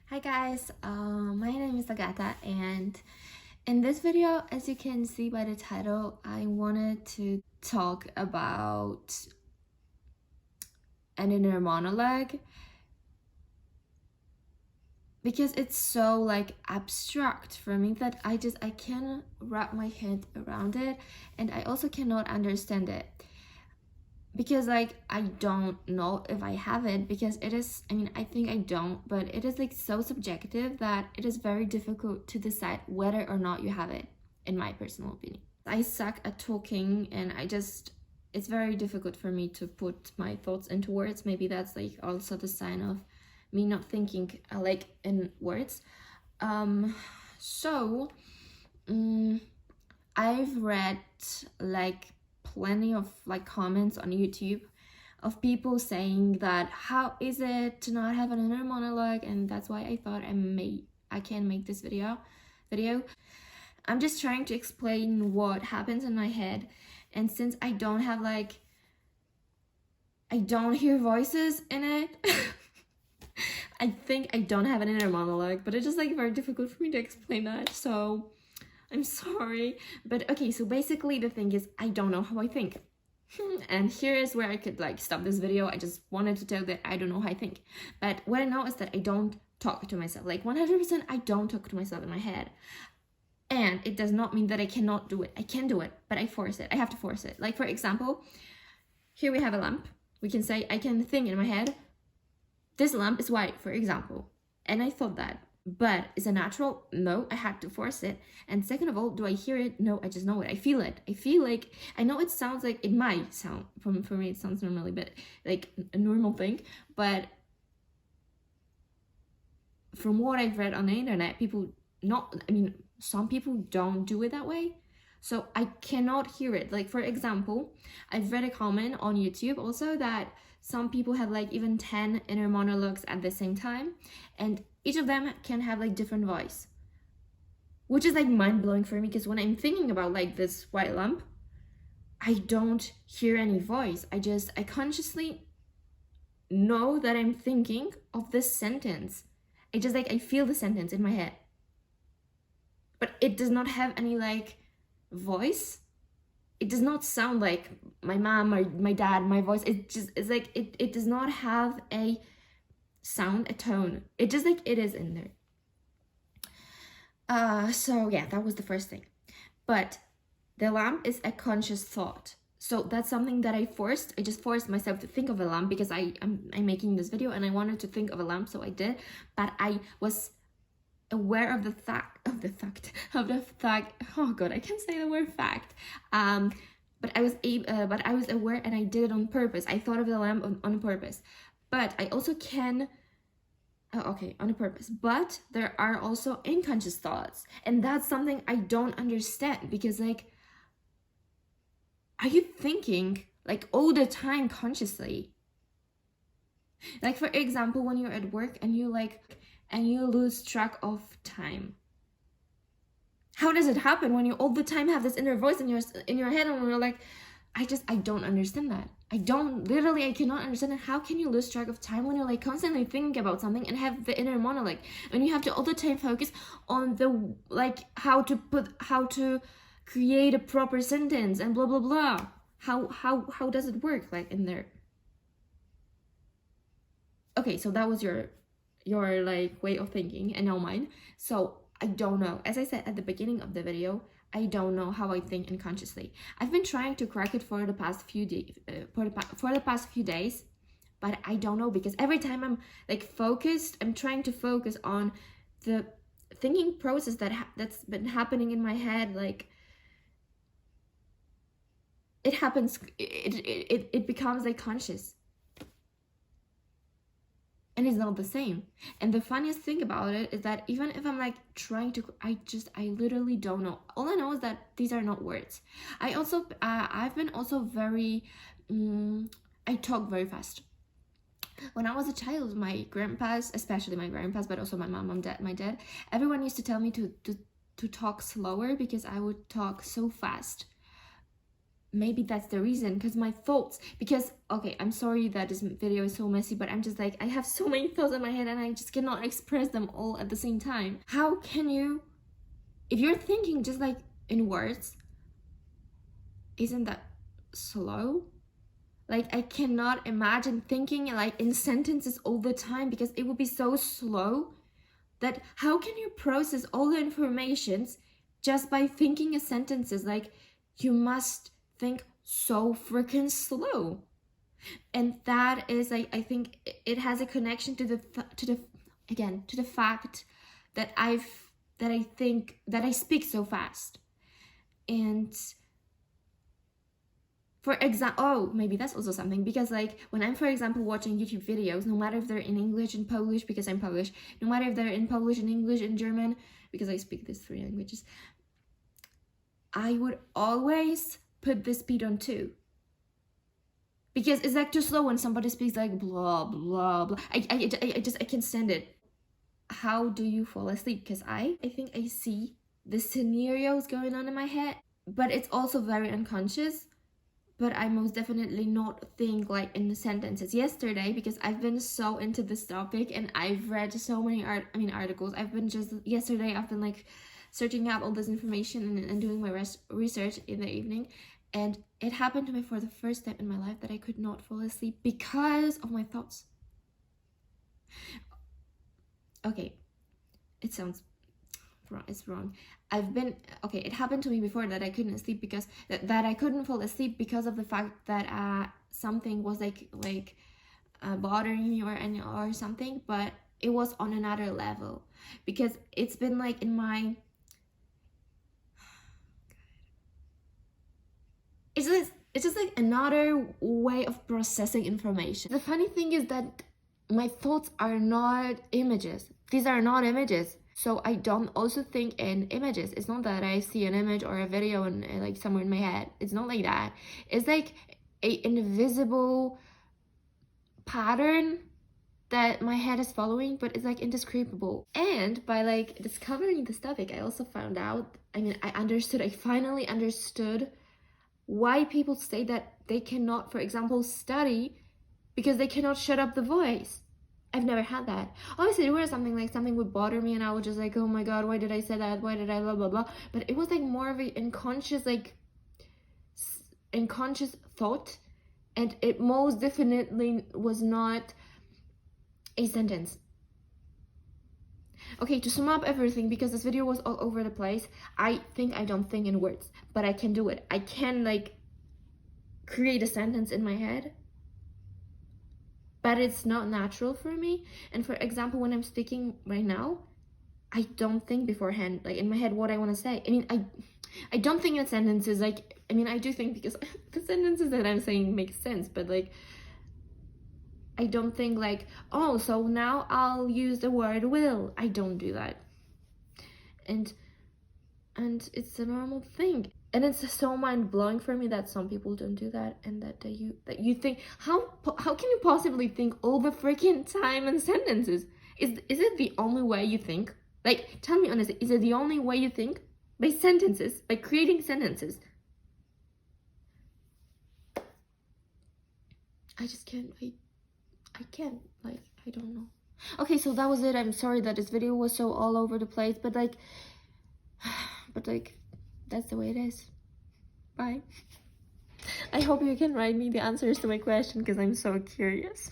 Hi guys, my name is Agata, and in this video, as you can see by the title, I wanted to talk about an inner monologue because it's so abstract for me that I can't wrap my head around it, and I also cannot understand it because I don't know if I have it, because it is, I think I don't, but it is so subjective that it is very difficult to decide whether or not you have it, in my personal opinion. I suck at talking, and it's very difficult for me to put my thoughts into words. Maybe that's also the sign of me not thinking in words. So I've read plenty of comments on YouTube of people saying that how is it to not have an inner monologue, and that's why I thought I can make this video. I'm just trying to explain what happens in my head, and since I don't have I don't hear voices in it, I think I don't have an inner monologue, but it's just very difficult for me to explain that, so I'm sorry. But okay, so basically the thing is I don't know how I think. And here is where I could stop this video. I just wanted to tell that I don't know how I think. But what I know is that I don't talk to myself. 100% I don't talk to myself in my head. And it does not mean that I cannot do it. I can do it, but I force it. I have to force it. For example, here we have a lamp. We can say I can think in my head, this lamp is white, for example. And I thought that. But is it natural? No, I had to force it. And second of all, do I hear it? No, I just know it. I feel it. I feel I know it sounds it might sound, for me it sounds normally, but a normal thing. But from what I've read on the internet, some people don't do it that way. So I cannot hear it. For example, I've read a comment on YouTube also that some people have even 10 inner monologues at the same time, and each of them can have different voice, which is mind-blowing for me, because when I'm thinking about this white lamp, I don't hear any voice. I consciously know that I'm thinking of this sentence. I just I feel the sentence in my head, but it does not have any voice. It does not sound like my mom or my dad, my voice. It just is it does not have a sound, a tone. It just it is in there. So yeah, that was the first thing. But the lamp is a conscious thought. So that's something that I just forced myself to think of a lamp, because I'm making this video and I wanted to think of a lamp, so I did. But I was aware of the fact. Oh god, I can't say the word fact. But I was aware, and I did it on purpose. I thought of the lamp on purpose. But I also can on purpose. But there are also unconscious thoughts, and that's something I don't understand, because are you thinking all the time consciously? For example, when you're at work and you lose track of time. How does it happen when you all the time have this inner voice in your head, and you're I don't understand that. I cannot understand it. How can you lose track of time when you're constantly thinking about something and have the inner monologue, and you have to all the time focus on the how to create a proper sentence and blah blah blah. How does it work in there? Okay, so that was your way of thinking, and now mine. So I don't know. As I said at the beginning of the video, I don't know how I think unconsciously. I've been trying to crack it for the past few days, but I don't know, because every time I'm focused, I'm trying to focus on the thinking process that's been happening in my head. It happens. It becomes conscious. And it's not the same. And the funniest thing about it is that even if I'm trying to, I literally don't know. All I know is that these are not words. I've been also very, I talk very fast. When I was a child, my grandpas, especially my grandpas, but also my mom and my dad, everyone used to tell me to talk slower, because I would talk so fast. maybe that's the reason, because my thoughts, because okay, I'm sorry that this video is so messy, but I'm just like, I have so many thoughts in my head and I just cannot express them all at the same time. How can you, if you're thinking just like in words, isn't that slow? Like, I cannot imagine thinking like in sentences all the time, because it would be so slow. That how can you process all the informations just by thinking in sentences? Like, you must think so freaking slow. And that is like, I think it has a connection to the fact that I speak so fast. And for example, oh, maybe that's also something, because like when I'm, for example, watching YouTube videos, no matter if they're in English and Polish, because I'm Polish, no matter if they're in Polish and English and German, because I speak these 3 languages, I would always put the speed on 2. Because it's like too slow when somebody speaks like blah, blah, blah. I can't stand it. How do you fall asleep? Because I think I see the scenarios going on in my head, but it's also very unconscious. But I most definitely not think like in the sentences. Yesterday, because I've been so into this topic and I've read so many articles. Yesterday I've been like searching up all this information and doing my research in the evening. And it happened to me for the first time in my life that I could not fall asleep because of my thoughts. Okay, it sounds wrong. It's wrong. It happened to me before that I couldn't sleep because that I couldn't fall asleep because of the fact that something was like bothering me or something, but it was on another level, because it's been like in my it's just like another way of processing information. The funny thing is that my thoughts are not images. These are not images. So I don't also think in images. It's not that I see an image or a video and like somewhere in my head. It's not like that. It's like an invisible pattern that my head is following, but it's like indescribable. And by like discovering this topic, I also found out, I finally understood why people say that they cannot, for example, study because they cannot shut up the voice. I've never had that. Obviously, there was something would bother me and I was just like, oh my god, why did I say that? Why did I blah, blah, blah? But it was like more of an unconscious thought. And it most definitely was not a sentence. Okay, to sum up everything, because this video was all over the place, I don't think in words, but I can do it. I can like create a sentence in my head, but it's not natural for me. And for example, when I'm speaking right now, I don't think beforehand, like in my head, what I want to say. I don't think in sentences. Like, I do think, because the sentences that I'm saying make sense, but like, I don't think like, oh, so now I'll use the word will. I don't do that. And it's a normal thing. And it's so mind-blowing for me that some people don't do that, and that you think, how can you possibly think all the freaking time in sentences? Is it the only way you think? Like, tell me honestly, is it the only way you think? By sentences, by creating sentences? I just can't, I can't, like, I don't know. Okay, so that was it. I'm sorry that this video was so all over the place, but like, that's the way it is. Bye. I hope you can write me the answers to my question, because I'm so curious.